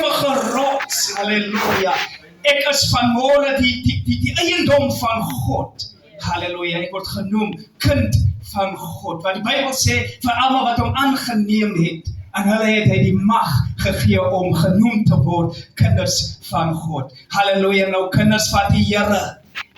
gerots. Halleluja. Ek is vanmôre die eiendom van God. Halleluja. Ek word genoem kind van God. Want die Bybel sê vir almal wat hom aangeneem het, en hulle het hy die mag gegee om genoem te word kinders van God. Halleluja. Nou kinders van die Here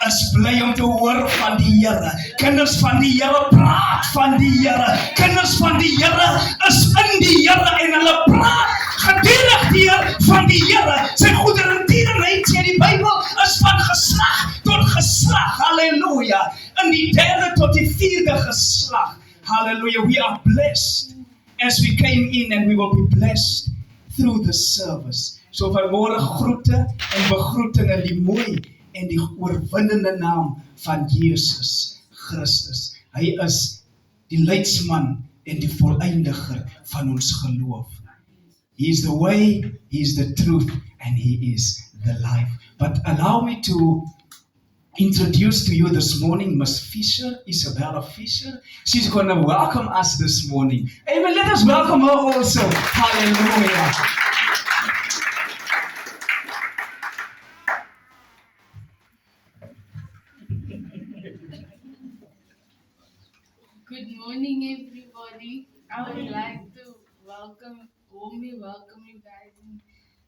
is bly om te hoor van die Here. Kinders van die Here praat van die Here. Kinders van die Here is in die Here en hulle praat gedurig deur van die Here. Sy goedertierenheid, sê die Bybel, is van geslag tot geslag. Halleluja. In die derde tot die vierde geslag. Halleluja. We are blessed as we came in and we will be blessed through the service. So vanmôre groete en begroeting in die mooi en die oorwinnende naam van Jesus Christus. Hy is die leidsman en die voleindiger van ons geloof. He is the way, He is the truth, and He is the life. But allow me to introduce to you this morning Miss Fisher, Isabella Fisher. She's going to welcome us this morning. Amen. Let us welcome her also. Hallelujah. Good morning, everybody. I would like to warmly welcome you guys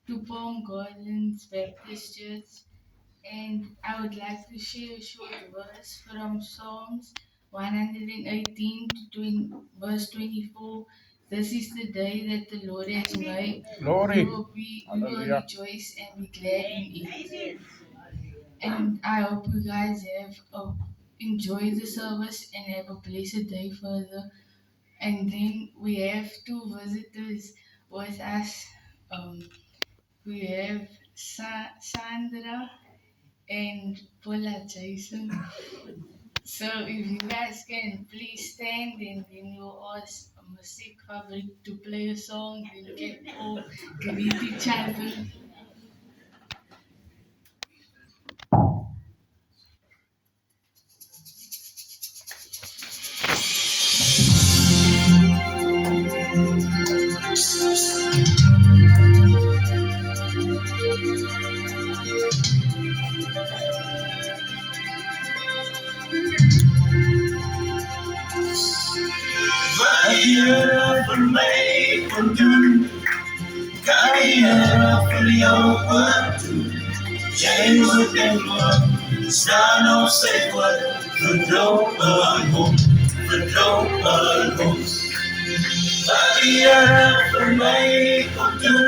to Palm Gardens Baptist Church. And I would like to share a short verse from Psalms 118 to verse 24. This is the day that the Lord has made. Glory. We will rejoice and be glad in it. And I hope you guys have enjoy the service and have a blessed day further. And then we have two visitors with us. We have Sandra and Paula Jason. So if you guys can please stand and then you'll ask a music favorite to play a song, then you can all greet each other. Here for me, for you, here for you, James and one, son of Savior, for no home, for no home. Here for me, for you,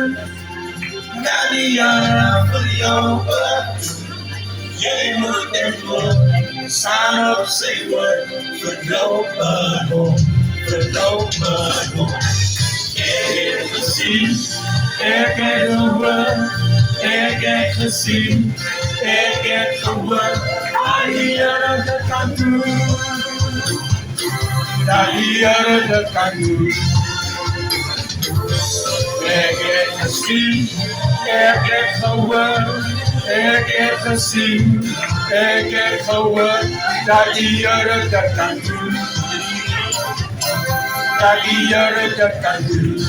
here for you, James and one, son of Savior, for no home. Ek gesien, ek het gehoor, ek het gesien, ek het gehoor, dat die Here dit kan doen, dat die Here dit kan doen. Ek het gesien, ek het gehoor, ek het gesien, ek het gehoor, dat die Here dit kan doen. Dat die Here dit kan doen.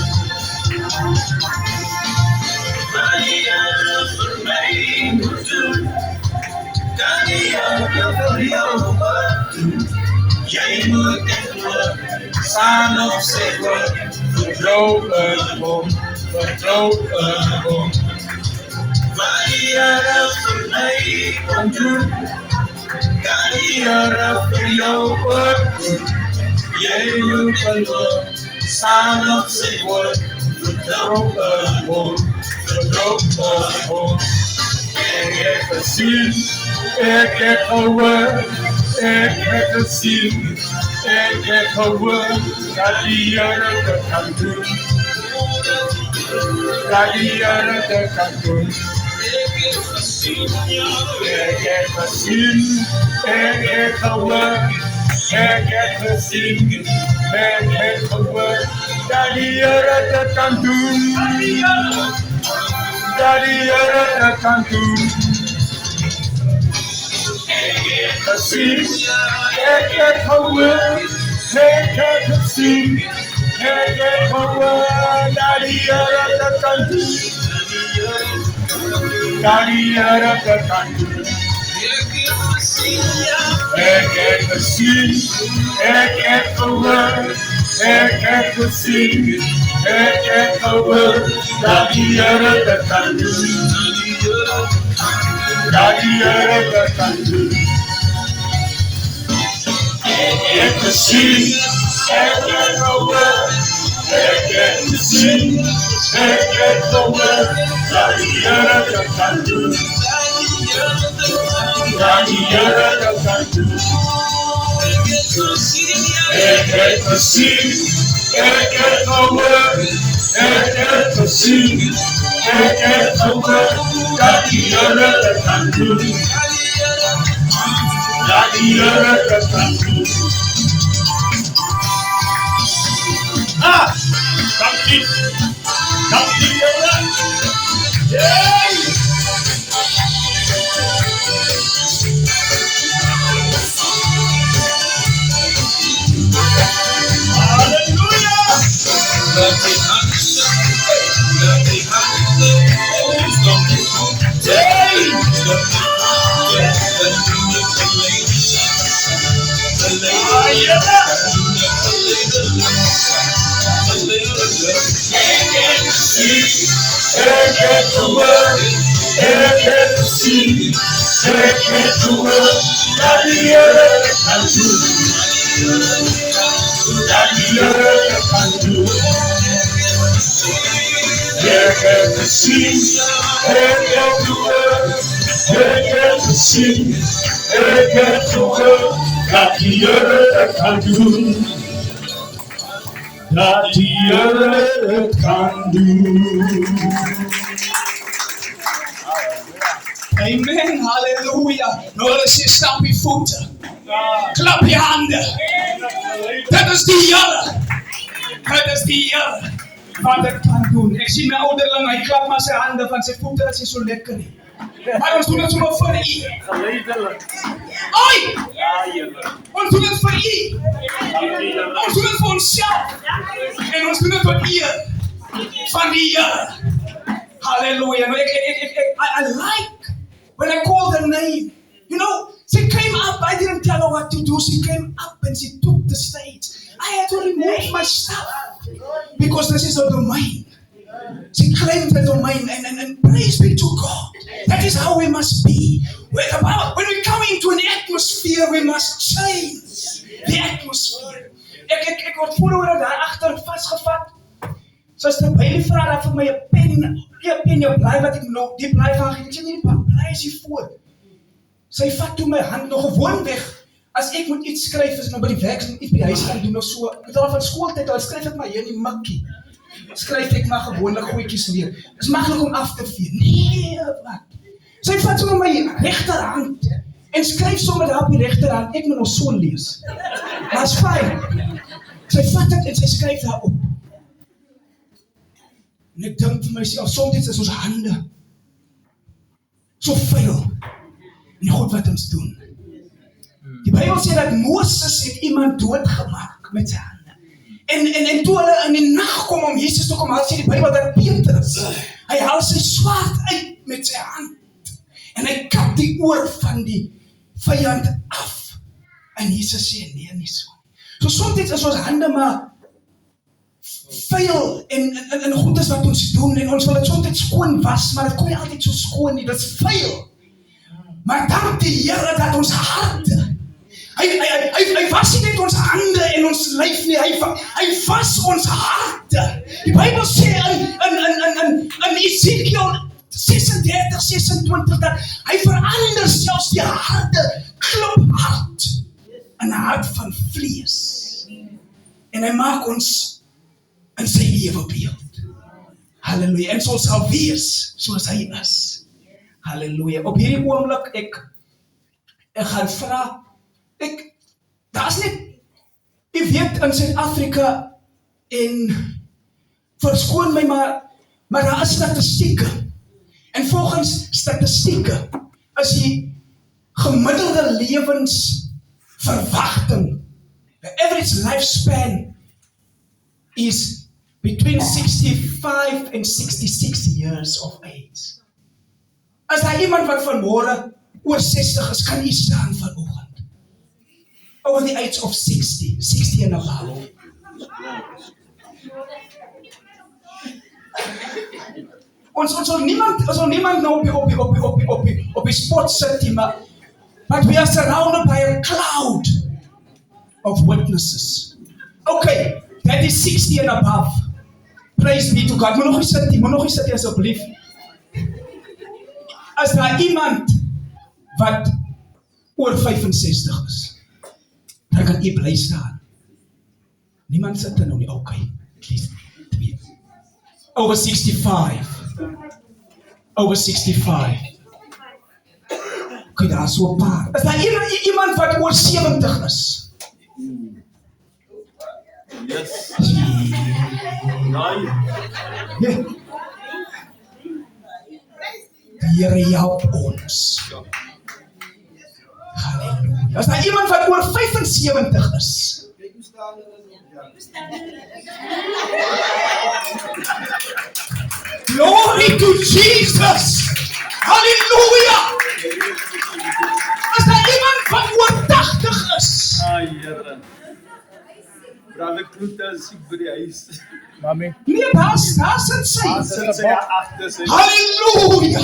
Dat die Here vir my moet doen. Dat die Here vir jou moet doen. Jy moet dit doen. Saam op sy woord. Vertrou in hom. Vertrou in hom. Wat die Here vir my kan doen. Dat die Here vir jou moet doen. Jy moet geloof, saam op sy woord, vertrou in hom, vertrou in hom. Ek het gesien, ek het gehoor, ek het gesien, ek het gehoor, dat die Here dit kan doen, dat die Here dit kan doen. Ek het gesien, ek het gehoor, ek het gesien, ek het gehoor, dat die Here dit kan doen, dat die Here dit kan doen. Ek het gesien, ek het gehoor, ek het gesien, ek het gehoor, dat die Here dit kan doen, dat die Here dit kan doen. Ek het gesien, ek het gehoor, ek het gesien, ek het gehoor, dat die Here dit kan doen. Dat die Here dit kan doen. Ek het gesien, ek het gehoor, ek het gesien, ek het gehoor, dat die Here dit kan doen. Dat die Here dit kan doen. Ek het gesien, ek het gehoor, ek het gesien, ek het gehoor, dat die Here dit kan doen. Dat die Here dit kan doen. Dankie. Dankie Here. Yay! Hallelujah! Let me ek het gehoor, ek het gesien, ek het gehoor, dat die Here dit kan doen. Dat die Here dit kan doen. Ek het gesien, ek het gehoor, ek het gesien, ek het gehoor, dat die Here dit kan doen. Dat die Here dit kan doen. Amen, hallelujah. Nou as jy stamp je voeten, klap je handen. Dat is die Here. Dat is die Here. Wat dit kan doen. Ek sien my ouderling, hy klap maar sy hande van sy voete, dat is so lekker nie. Maar ons doen het sommer vir U. Oi! Ons doen het vir U. Ons doen het vir onsself. En ons doen het vir eer van die Here. Hallelujah. No, I like when I call her name. You know, she came up, I didn't tell her what to do. She came up and she took the stage. I had to remove my stuff because this is a domain. She claimed the domain and praise be to God. That is how we must be. When we come into an atmosphere, we must change the atmosphere. Ek word vooroor daar agter vasgevat. Suster Bailey vra daar vir my 'n pen, jou bly wat ek nog, die bly van ek sê nie die bly is hier voor. Sy vat toe my hand nog gewoon weg. As ek moet iets skryf, as ek nou by die werk is, iets by die huis gaan doen of so, met al van skooltyd, al skryf ek maar hier in die makkie. Skryf ek maar gewoonlik goedjies neer. Is maklik om af te vee. Nee, wat? Sy vat sommer my regterhand en skryf sommer daar op die regterhand. Ek moet nog so lees. Maar is fyn. Sy vat dit en sy skryf daar op. En ek dink vir myself, soms is ons hande so vuil. En God wat ons doen. Die Bybel sê dat Moses het iemand doodgemaak met sy hande. En toe hulle in die nag kom om Jesus te kom, haal sê die Bybel dat Petrus, hy haal sy swaard uit met sy hand. En hy kap die oor van die vyand af. En Jesus sê, nee, nie so. So soms is ons hande maar vuil en goed is wat ons doen, en ons wil het soms skoon was, maar het kom nie altyd so skoon nie, dit is vuil. Maar dank die Here dat ons harte, hy was nie net ons hande en ons lyf nie, hy was ons harte. Die Bybel sê in Ezekiel 36:26 dat hy verander selfs die harde klophart in 'n hart van vlees. En hy maak ons in sy ewebeeld. Halleluja. En ons sal wees soos hy is. Halleluja. Op hierdie oomblik ek gaan vra, daar's net, jy weet in Suid-Afrika en verskoon my maar daar is statistieke. En volgens statistieke is die gemiddelde lewensverwagting, the average lifespan is between 65 and 66 years of age. As daar iemand wat vanmôre oor 60 is, kan jy staan vanoggend. Over the age of 60 and above. Ons wil niemand nou op die spot sit, maar but we are surrounded by a cloud of witnesses. Okay, that is 60 and above. Praise be to God. Moet nog nie sit asseblief. As daar iemand wat oor 65 is, dan kan jy bly staan. Niemand sit er nou nie, okay. At least 2. Over 65. Over 65. Okay, daar is so 'n paar. Is daar iemand wat oor 70 is? Yes. Nee. Die Here help ons. Halleluja. Is daar iemand wat oor 75 is? Glory to Jesus. Halleluja. Is daar iemand wat oor 80 is? Here. Brother Kloete is siek by die huis. Mami. Nee, daar sit sy. Sit sy agter sy. Halleluja.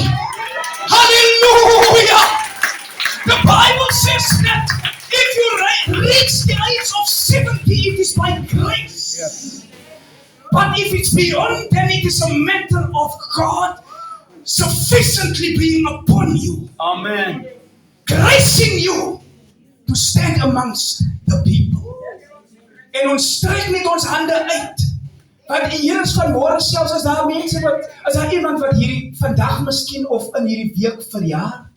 Hallelujah! The Bible says that if you reach the age of 70, it is by grace. Yes. But if it's beyond, then it is a matter of God sufficiently being upon you, Amen. gracing you to stand amongst the people. En ons strek met ons hande uit. Want hier is vanmôre selfs as daar mense wat, as daar iemand wat hierdie vandag miskien of in hierdie week verjaar.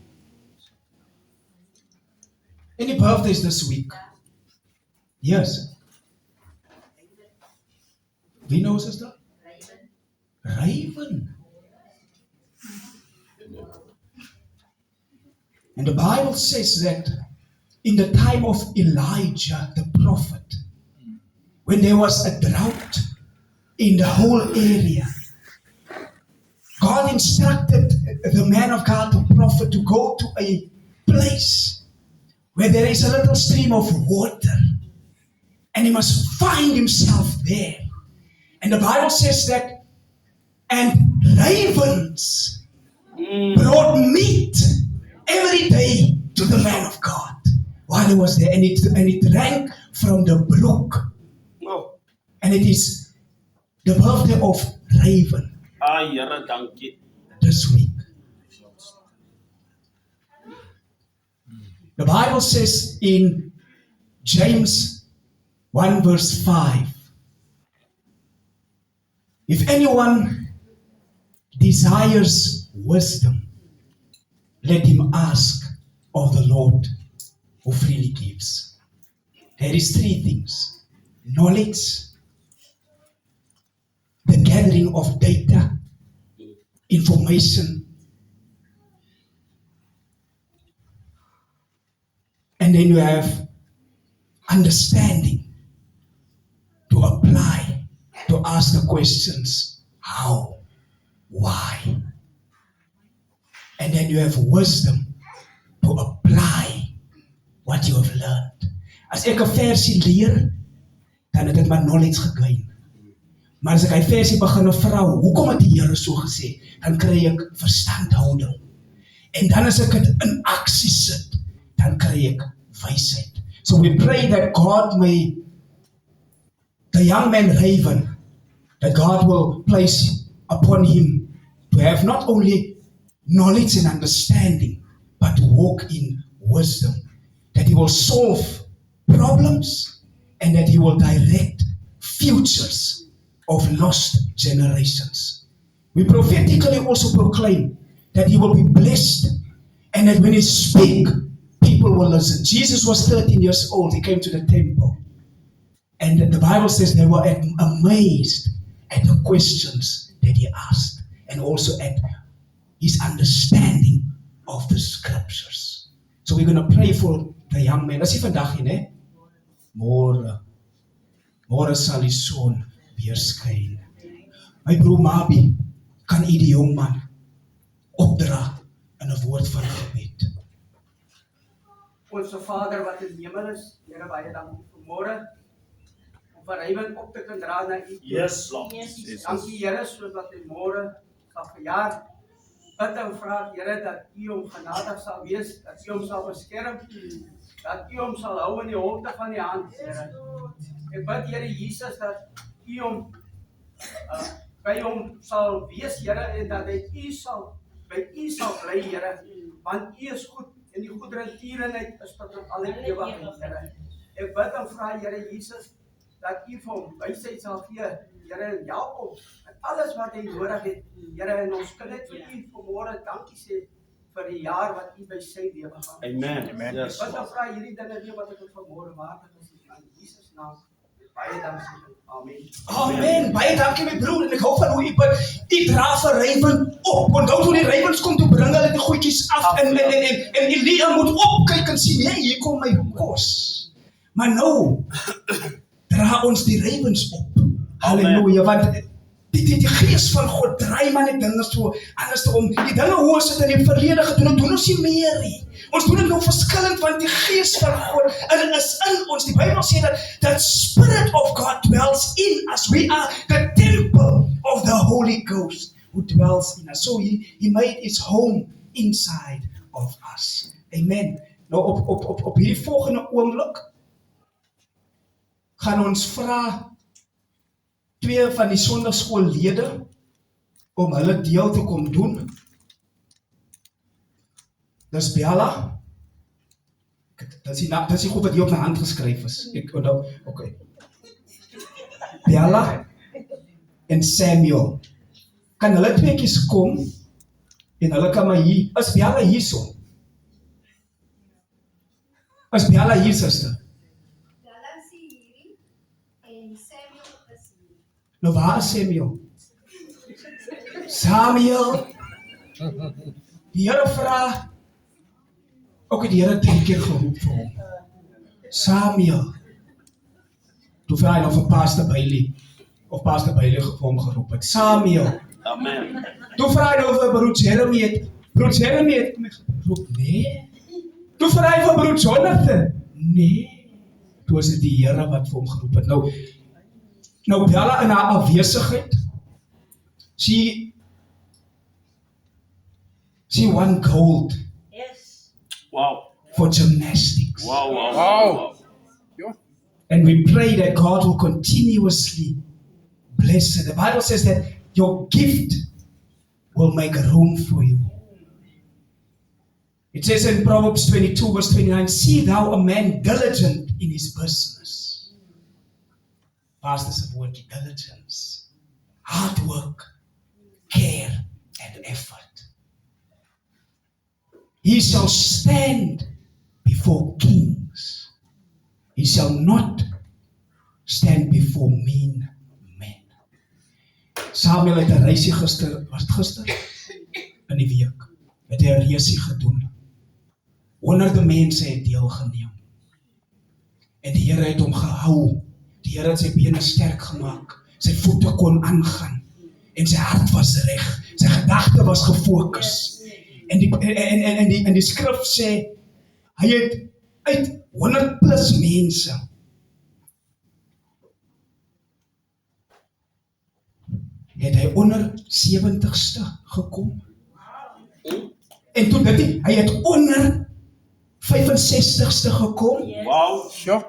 Any birthdays this week? Yes. Wie knows is dat? Raven. And the Bible says that in the time of Elijah, the prophet, when there was a drought in the whole area, God instructed the man of God, the prophet, to go to a place where there is a little stream of water, and he must find himself there. And the Bible says that, and ravens brought meat every day to the man of God while he was there, and he drank from the brook. Oh. And it is the birthday of Raven Here, dankie. this week. The Bible says in James 1 verse 5, if anyone desires wisdom, let him ask of the Lord who freely gives. There is 3 things: knowledge, the gathering of data, information, and then you have understanding to apply, to ask the questions, how, why, and then you have wisdom to apply what you have learned. As ek 'n versie leer, dan het ek my knowledge gegain. Maar as ek hy versie begin vra, hoekom het die Here so gesê, dan kry ek verstandhouding. En dan as ek dit in aksie sit, dan kry ek wysheid. So we pray that God may, the young man Raven, that God will place upon him to have not only knowledge and understanding, but to walk in wisdom, that he will solve problems and that he will direct futures of lost generations. We prophetically also proclaim that he will be blessed and that when he speaks, people will listen. Jesus was 13 years old. He came to the temple. And the Bible says they were amazed at the questions that he asked and also at his understanding of the scriptures. So we're going to pray for the young man. As hy vandag hier, né? Môre sal die son weer skyn. My broer Mabi, kan u die jong man opdra woord van gebed. Onze Vader wat in die hemel is, Here, baie dankie vir môre om vir Raymond op te kan dra na U. Yes, Lord. Dankie Here, sodat hy môre sal verjaar. Bid en vra Here dat U hom genadig sal wees, dat U hom sal beskerm, dat U hom sal hou in die holte van die hand, Here. Ek bid Here Jesus dat U hom by hom sal wees, Here, en dat hy by U sal bly, Here, want U is goed en die goedertierenheid is tot in alle ewigheid, Here. Ek bid en vra Here Jesus dat U vir hom wysheid sal gee, Here, en help hom en alles wat hy nodig het, Here, en ons kan net vir U vanmôre dankie sê vir die jaar wat U by sy lewe gaan. Amen. Yes, Ek bid en vra hierdie dinge nie wat ek het vanmôre waardig is in Jesus naam. Baie dankie. Amen. Amen. Baie dankie my broer, en ek hou van hoe u bid. U dra vir Raven op. Onthou toe die ravens kom toe bring hulle die goedjies af en Elia moet opkyk en sien, hey, hier kom my kos. Maar nou dra ons die ravens op. Halleluja, want die gees van God draai maar net dinge so anders om. Die dinge hoe ons dit in die verlede gedoen het, doen ons nie meer nie. Ons doen dit nou verskillend, want die gees van God is in ons. Die Bybel sê dat the Spirit of God dwells in us. We are the temple of the Holy Ghost who dwells in us. So he made his home inside of us. Amen. Nou op hierdie volgende oomblik gaan ons vra 2 van die sondagskoollede om hulle deel te kom doen. Dis Bella. Dis die goed wat hier op my hand geskryf is. Ek onthou, okay. Bella en Samuel. Kan hulle tweeetjies kom en hulle kan maar hier. Is Bella hierso? Is Bella hier, suster? Bella is hierdie en Samuel is hier. Nou waar is Samuel? Samuel. Die Here vra, ook die Here 3 keer geroep vir hom. Samuel. Toe vra hy nou vir Pastor Bailey, of Pastor Bailey vir hom geroep het. Samuel. Amen. Toe vra hy nou vir broer Jeremy het my geroep. Nee. Toe vra hy vir broer Jonathan. Nee. Toe is dit die Here wat vir hom geroep het. Nou Bella in haar afwesigheid, she won gold. Yes. Wow. For gymnastics. Wow. And we pray that God will continuously bless her. The Bible says that your gift will make room for you. It says in Proverbs 22 verse 29, see thou a man diligent in his business. Pastors of word, diligence, hard work, care, and effort. He shall stand before kings. He shall not stand before mean men. Samuel het 'n reisie gister in die week, het hy 'n reisie gedoen. Honderde mense het deelgeneem. En die Here het hom gehou. Die Here het sy bene sterk gemaak. Sy voete kon aangaan. En sy hart was reg. Sy gedagte was gefokus. En die skrif sê, hy het uit 100 plus mense het hy onder 70ste gekom. En toe hy het onder 65ste gekom. Wow. Sure.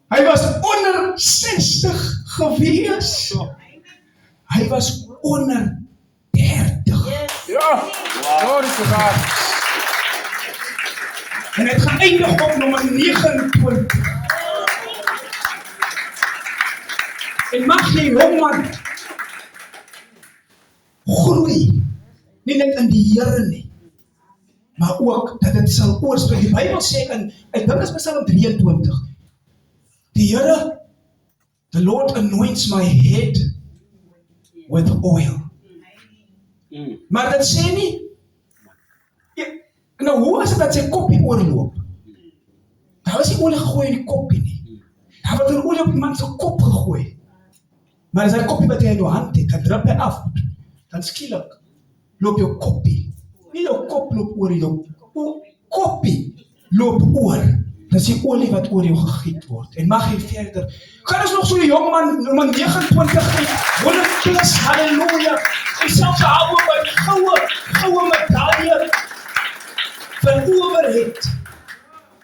Hy was onder 60 gewees. Hy was onder 30. Ja, glorie to God. En het geëindig op nommer 29. En mag jy hom man groei, nie net in die Here nie, maar ook dat dit sal oorspreek. Die Bybel sê ek dink is Psalm 23, die Here, the Lord anoints my head with oil. Maar dit sê nie, nou hoe is dit dat sy koppie oorloop? Daar is nie olie gegooi in die koppie nie. Daar word er olie op iemand sy kop gegooi. Maar as hy koppie wat jy in jou hand het, dan drup hy af. Dan skielik loop jou koppie. Nie jou kop kop loop oor jou koppie loop oor. Dis die olie wat oor jou gegiet word. En mag jy verder. Kan ons nog so 'n jong man, nommer 29 uit 100 plus, halleluja. Hy self gehou by goue medalje verower het.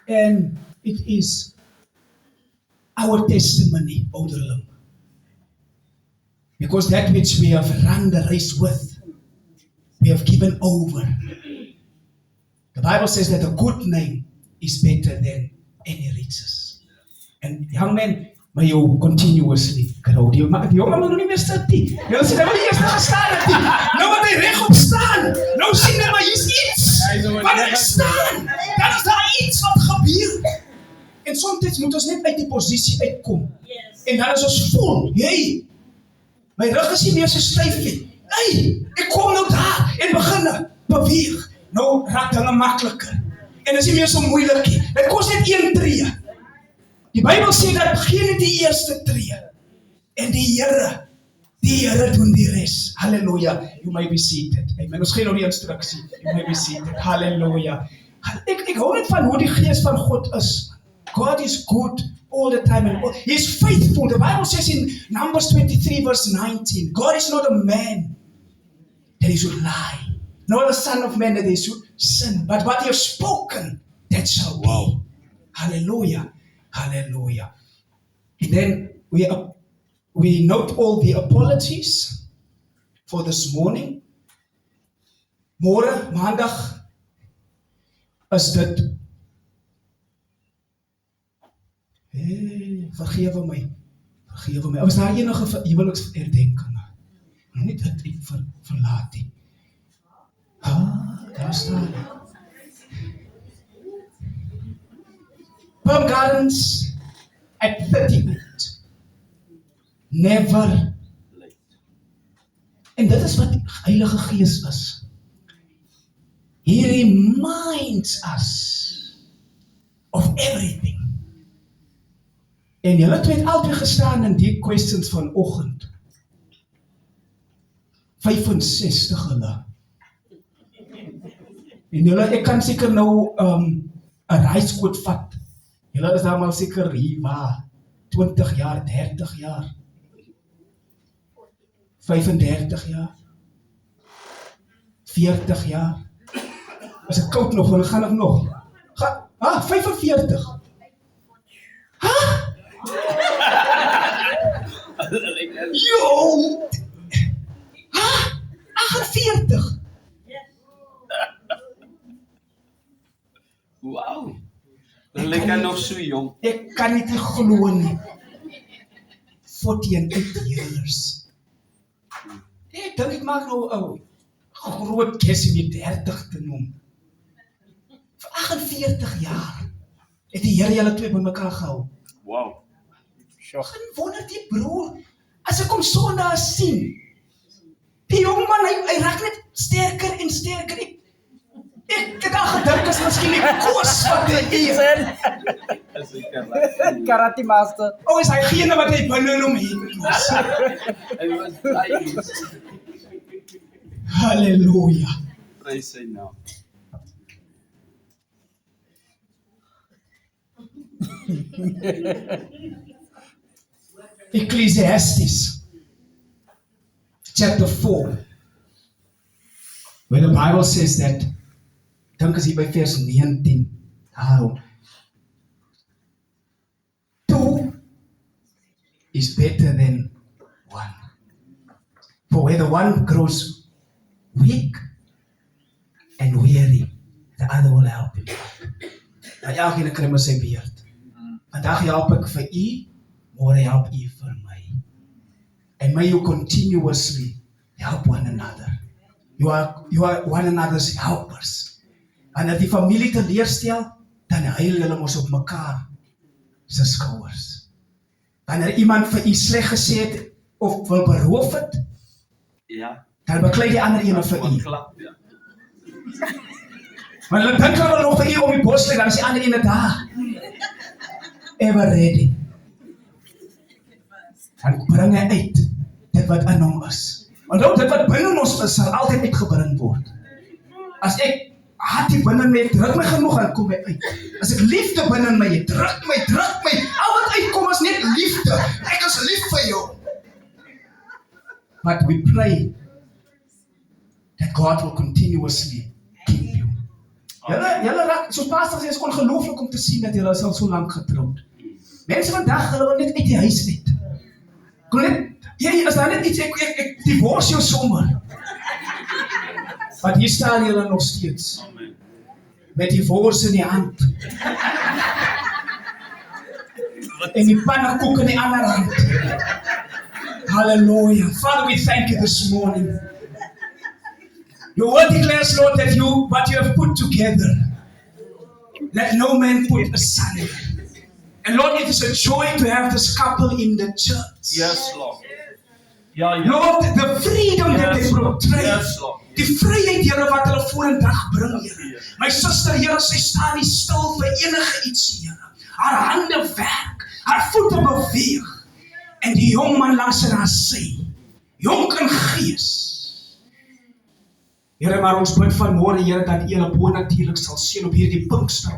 And it is our testimony, ouderling. Because that which we have run the race with, we have given over. The Bible says that a good name is better than any riches. And young men, may you continuously grow. Die jongen moet nog nie meer sit nie. Julle sien, hy wil eers gestaan het nie. Nou wat hy regop staan, nou sien hy maar hier's iets. Wanneer hy staan, dan is daar iets wat gebeur. En soms moet ons net uit die posisie uitkom. En dan is ons voel, hey, my rug is nie meer so styf nie. Hey, ek kom nou daar en begin beweeg. Nou raak dinge makliker. En is nie meer so moeilik nie. Dit kos net 1 tree. Die Bybel sê dat begin net die eerste tree. En die Here doen die res. Halleluja. You may be seated. Amen. Ons gee nou die instruksie. You may be seated. Halleluja. Ek hou net van hoe die Gees van God is. God is good all the time. And He is faithful. The Bible says in Numbers 23 verse 19, God is not a man that He should lie. Nor the Son of Man that He should sin. But what He has spoken, that shall be. Hallelujah. Hallelujah. And then we note all the apologies for this morning. Môre, maandag, is dit vergewe my. Was daar enige huweliksherdenkinge? Nou nie dit ek verlaat nie. Daar staan. Palm Gardens at 38. Never late. En dit is wat die Heilige Gees is. He reminds us of everything. En julle het altyd gestaan in die questions vanoggend. 65 hulle. En julle, ek kan seker nou 'n reisgoed vat. Julle is daar maar seker hier waar 20 jaar, 30 jaar. 35 jaar. 40 jaar. As ek koud nog, dan gaan ek nog. 45. Jo! 48. Wow. Dan lyk hy nog so jong. Ek kan dit nie glo nie. 48 years. Ek dink ek maak nou 'n groot kes om die 30 te noem. Vir 48 jaar het die Here julle twee bymekaar gehou. Wow. Geen wonder die broer, as ek hom Sondag sien, die jong man, hy raak net sterker en sterker. Ek het al gedink as miskien die kos wat hy eet. Karate master. Is hy gene wat hy binne hom het. Hy was baie. Halleluja. Prys sy naam. Ecclesiastes chapter 4, where the Bible says that, dink as hier by vers 19, daarom, 2 is better than 1. For where the one grows weak and weary, the other will help him. Nou elkeen kry maar sy beurt. Vandag help ek vir u, môre help u vir my. And may you continuously help one another. You are one another's helpers. Wanneer die familie teleurstel, dan huil julle mos op mekaar se skouers. Wanneer iemand vir u sleg gesê het of wil beroof het, ja, dan beklei die ander een vir u. Klap, ja. Maar hulle dink hulle nog vir u om die bos lê, dan is die ander een daar. Ever ready. Dan bring hy uit dit wat in hom is. Want dit wat binne ons is, sal altyd uitgebring word. As ek haat die binne my, druk my genoeg en kom my uit. As ek liefde binne my, jy druk my. Al wat uitkom is net liefde. Ek is lief vir jou. But we pray that God will continuously keep you. Julle raak, soos pastor sê, is ongelooflik om te sien dat julle is al so lank getroud. Mense vandag, hulle wil net uit die huis uit. Kon net, as daar net iets, ek divorce jou sommer. Maar hier staan julle nog steeds. Met die divorce in die hand. En die pannenkoek in die ander hand. Hallelujah. Father, we thank you this morning. Your word declares, Lord, that what you have put together, let no man put asunder. And Lord, it is a joy to have this couple in the church. Yes, Lord. Lord, the freedom that they portray. Yes, Lord. Die vryheid, Here, wat hulle vorendag bring, Here. My suster, Here, sy staan nie stil vir enige iets, Here. Haar hande werk, haar voete beweeg. En die jong man langs haar sy, jonk in gees. Here, maar ons bid vanmôre, Here, dat U hulle bonatuurlik sal seën op hierdie Pinkster